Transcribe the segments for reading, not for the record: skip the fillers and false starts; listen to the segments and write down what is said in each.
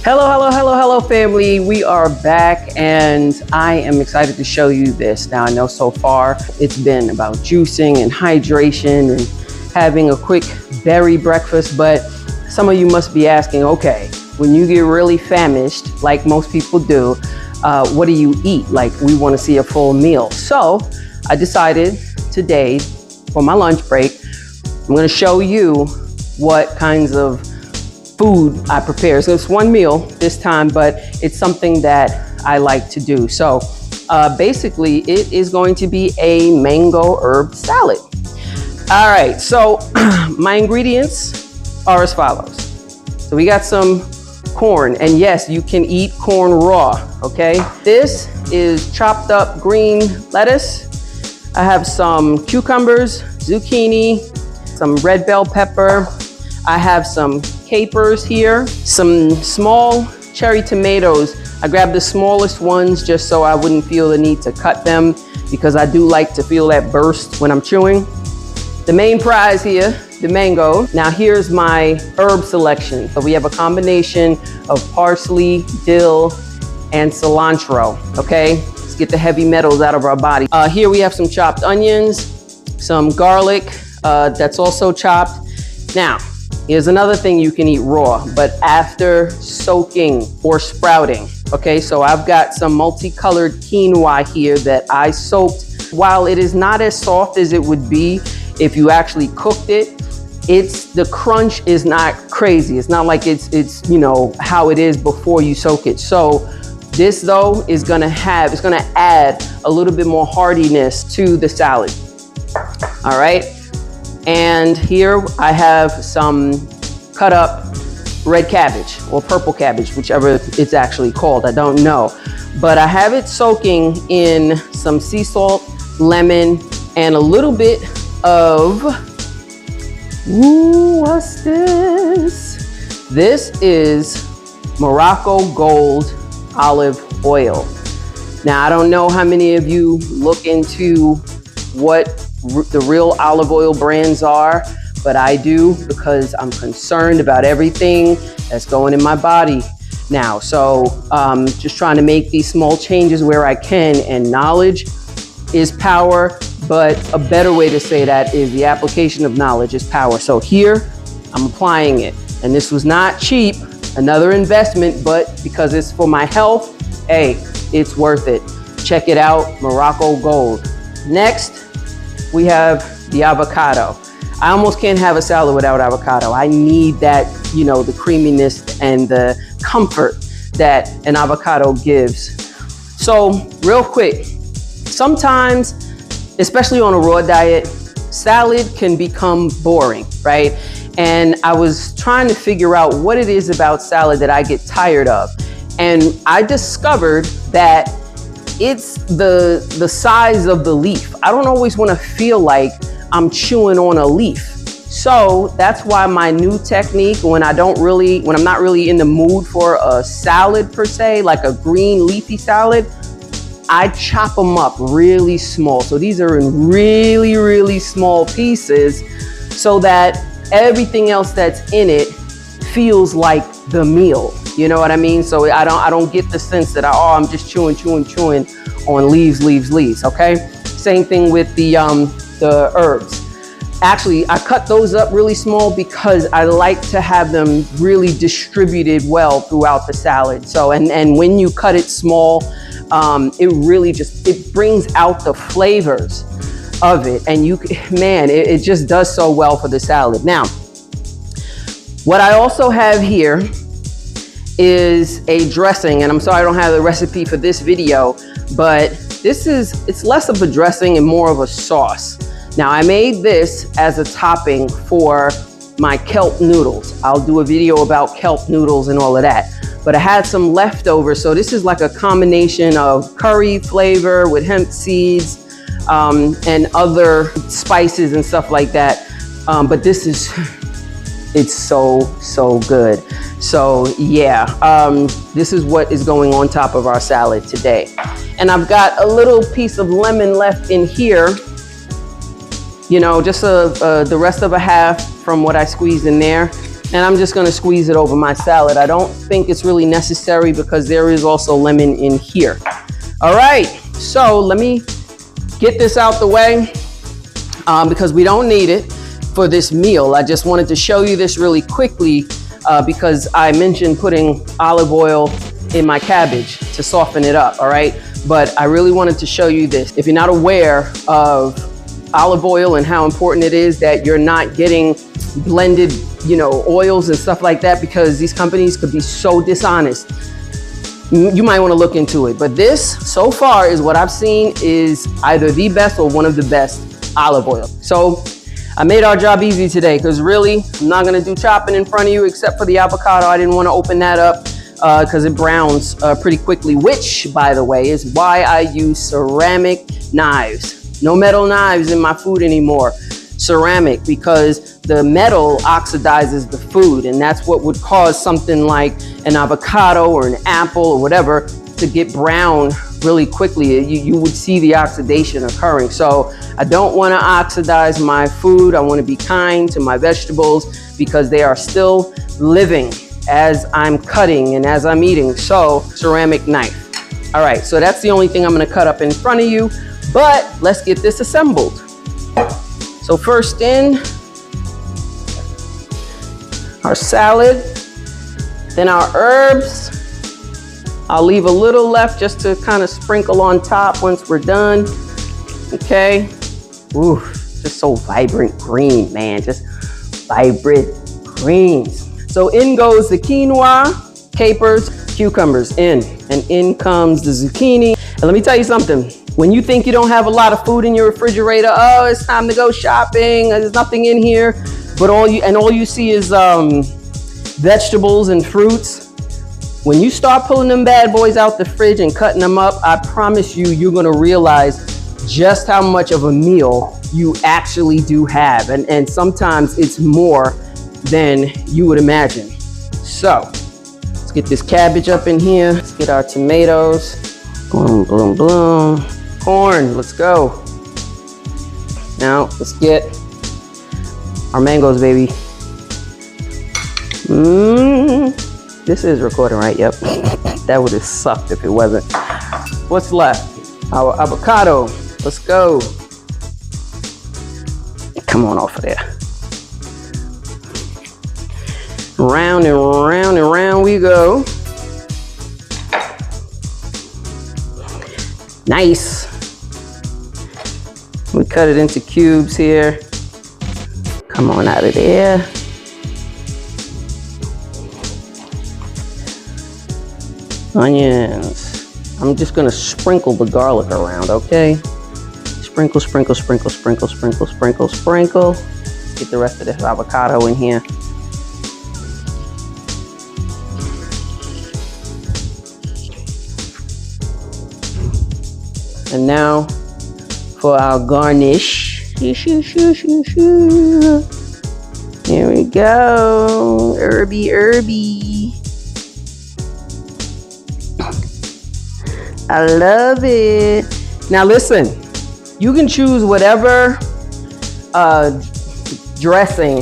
Hello, family. We are back and I am excited to show you this. Now, I know so far it's been about juicing and hydration and having a quick berry breakfast, but some of you must be asking, okay, when you get really famished, like most people do, what do you eat? Like, we want to see a full meal. So I decided today for my lunch break, I'm going to show you what kinds of food I prepare. So it's one meal this time, but it's something that I like to do. So basically it is going to be a mango herb salad. All right, so my ingredients are as follows. So we got some corn, and yes, you can eat corn raw, okay? This is chopped up green lettuce. I have some cucumbers, zucchini, some red bell pepper. I have some capers here, some small cherry tomatoes. I grabbed the smallest ones just so I wouldn't feel the need to cut them, because I do like to feel that burst when I'm chewing. The main prize here, the mango. Now here's my herb selection. So we have a combination of parsley, dill, and cilantro, okay? Let's get the heavy metals out of our body. Here we have some chopped onions, some garlic that's also chopped. Now, here's another thing you can eat raw, but after soaking or sprouting. Okay, so I've got some multicolored quinoa here that I soaked. While it is not as soft as it would be if you actually cooked it, the crunch is not crazy. It's not like it's you know how it is before you soak it. So this though is gonna add a little bit more hardiness to the salad. All right. And here I have some cut up red cabbage or purple cabbage, whichever it's actually called, I don't know. But I have it soaking in some sea salt, lemon, and a little bit of, ooh, what's this? This is Morocco Gold olive oil. Now, I don't know how many of you look into what the real olive oil brands are, but I do, because I'm concerned about everything that's going in my body now. So just trying to make these small changes where I can, and knowledge is power, but a better way to say that is the application of knowledge is power. So here I'm applying it, and this was not cheap, another investment, but because it's for my health, hey, it's worth it. Check it out, Morocco Gold. Next, we have the avocado. I almost can't have a salad without avocado. I need that, you know, the creaminess and the comfort that an avocado gives. So real quick, sometimes, especially on a raw diet, salad can become boring, right? And I was trying to figure out what it is about salad that I get tired of. And I discovered that it's the size of the leaf. I don't always want to feel like I'm chewing on a leaf. So that's why my new technique, when I'm not really in the mood for a salad per se, like a green leafy salad, I chop them up really small. So these are in really, really small pieces, so that everything else that's in it feels like the meal. You know what I mean? So I don't get the sense that I'm just chewing on leaves, okay? Same thing with the herbs. Actually, I cut those up really small because I like to have them really distributed well throughout the salad. So, and when you cut it small, it really it brings out the flavors of it. And it just does so well for the salad. Now, what I also have here is a dressing, and I'm sorry I don't have the recipe for this video, but it's less of a dressing and more of a sauce. Now, I made this as a topping for my kelp noodles. I'll do a video about kelp noodles and all of that, but I had some leftovers. So this is like a combination of curry flavor with hemp seeds and other spices and stuff like that. But it's so good. So yeah, this is what is going on top of our salad today. And I've got a little piece of lemon left in here, you know, just the rest of a half from what I squeezed in there. And I'm just gonna squeeze it over my salad. I don't think it's really necessary because there is also lemon in here. All right, so let me get this out the way because we don't need it for this meal. I just wanted to show you this really quickly because I mentioned putting olive oil in my cabbage to soften it up, all right? But I really wanted to show you this. If you're not aware of olive oil and how important it is that you're not getting blended, oils and stuff like that, because these companies could be so dishonest, you might want to look into it. But this, so far, is what I've seen is either the best or one of the best olive oil. So I made our job easy today because really, I'm not going to do chopping in front of you except for the avocado. I didn't want to open that up because it browns pretty quickly, which, by the way, is why I use ceramic knives. No metal knives in my food anymore. Ceramic, because the metal oxidizes the food, and that's what would cause something like an avocado or an apple or whatever to get brown really quickly. You would see the oxidation occurring. So I don't want to oxidize my food. I want to be kind to my vegetables because they are still living as I'm cutting and as I'm eating. So ceramic knife. All right, so that's the only thing I'm going to cut up in front of you, but let's get this assembled. So first in, our salad, then our herbs. I'll leave a little left just to kind of sprinkle on top once we're done. Okay. Ooh, just so vibrant green, man. Just vibrant greens. So in goes the quinoa, capers, cucumbers in, and in comes the zucchini. And let me tell you something. When you think you don't have a lot of food in your refrigerator, oh, it's time to go shopping. There's nothing in here, but all you see is vegetables and fruits. When you start pulling them bad boys out the fridge and cutting them up, I promise you, you're gonna realize just how much of a meal you actually do have. And sometimes it's more than you would imagine. So let's get this cabbage up in here. Let's get our tomatoes. Boom, boom, boom. Corn, let's go. Now let's get our mangoes, baby. This is recording, right? Yep. That would have sucked if it wasn't. What's left? Our avocado. Let's go. Come on off of there. Round and round and round we go. Nice. We cut it into cubes here. Come on out of there. Onions. I'm just gonna sprinkle the garlic around, okay? Sprinkle, sprinkle, sprinkle, sprinkle, sprinkle, sprinkle, sprinkle. Get the rest of this avocado in here. And now for our garnish. Here we go. Herby. I love it. Now listen, you can choose whatever dressing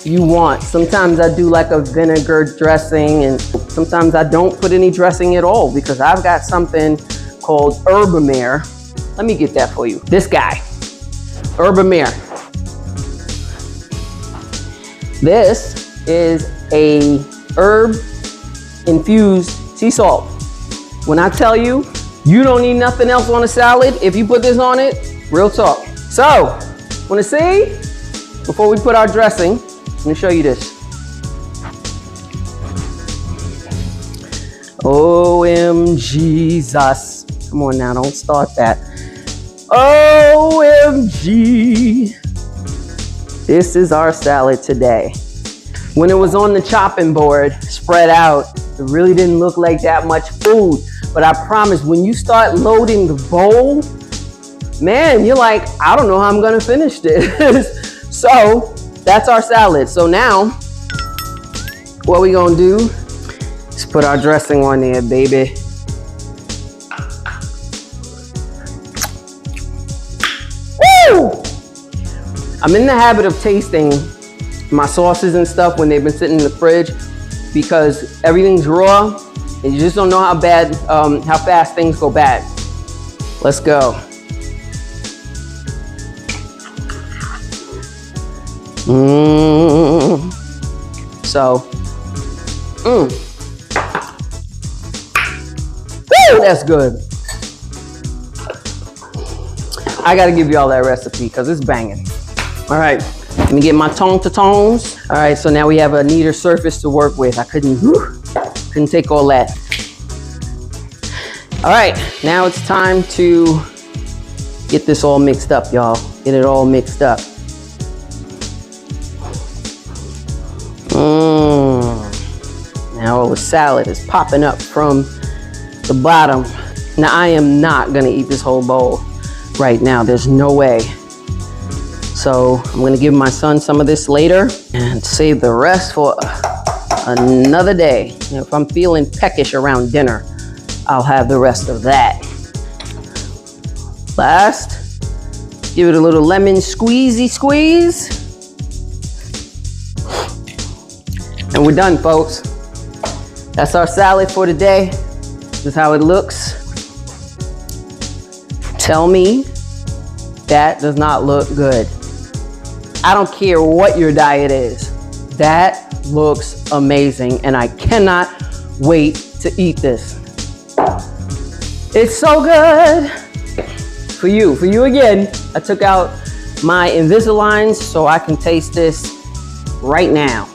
you want. Sometimes I do like a vinegar dressing, and sometimes I don't put any dressing at all because I've got something called Herbamare. Let me get that for you. This guy, Herbamare. This is a herb infused sea salt. When I tell you, you don't need nothing else on a salad if you put this on it, real talk. So, wanna see? Before we put our dressing, let me show you this. OMG, Jesus. Come on now, don't start that. OMG. This is our salad today. When it was on the chopping board, spread out, it really didn't look like that much food. But I promise, when you start loading the bowl, man, you're like, I don't know how I'm gonna finish this. So that's our salad. So now, what we gonna do is put our dressing on there, baby. Woo! I'm in the habit of tasting my sauces and stuff when they've been sitting in the fridge, because everything's raw and you just don't know how fast things go bad. Let's go. Woo, that's good. I gotta give y'all that recipe because it's banging. All right, let me get my tones. All right, so now we have a neater surface to work with. I couldn't take all that. All right, now it's time to get this all mixed up, y'all. Get it all mixed up. Now all the salad is popping up from the bottom. Now I am not gonna eat this whole bowl right now. There's no way. So I'm gonna give my son some of this later and save the rest for another day. If I'm feeling peckish around dinner, I'll have the rest of that. Last, give it a little lemon squeeze. And we're done, folks. That's our salad for today. This is how it looks. Tell me that does not look good. I don't care what your diet is. That looks amazing, and I cannot wait to eat this. It's so good. For you again, I took out my Invisaligns so I can taste this right now.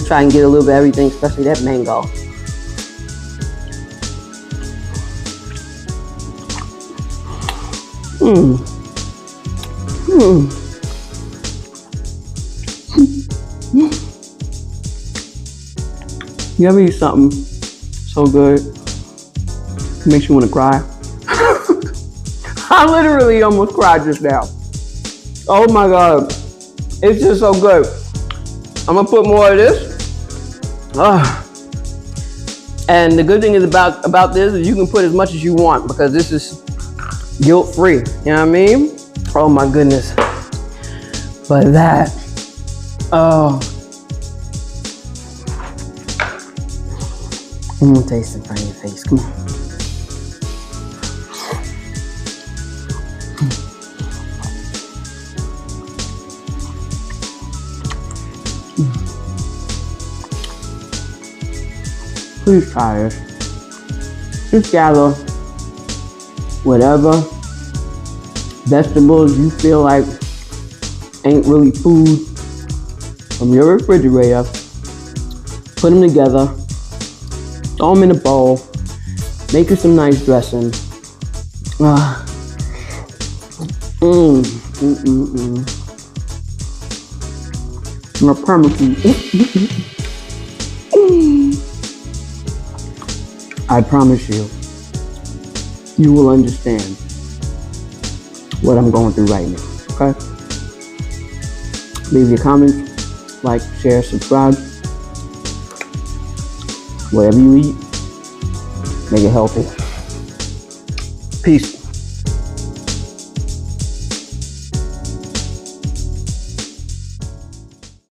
Try and get a little bit of everything, especially that mango. You ever eat something so good, it makes you want to cry? I literally almost cried just now. Oh my God, it's just so good. I'm gonna put more of this. And the good thing is about this is you can put as much as you want because this is guilt-free. You know what I mean? Oh my goodness. But that, I'm gonna taste it in front of your face. Come on. Please try this. Just gather whatever vegetables you feel like ain't really food from your refrigerator, put them together, throw them in a bowl, make you some nice dressing. I promise you. I promise you, you will understand what I'm going through right now, okay? Leave your comments, like, share, subscribe. Whatever you eat, make it healthy. Peace.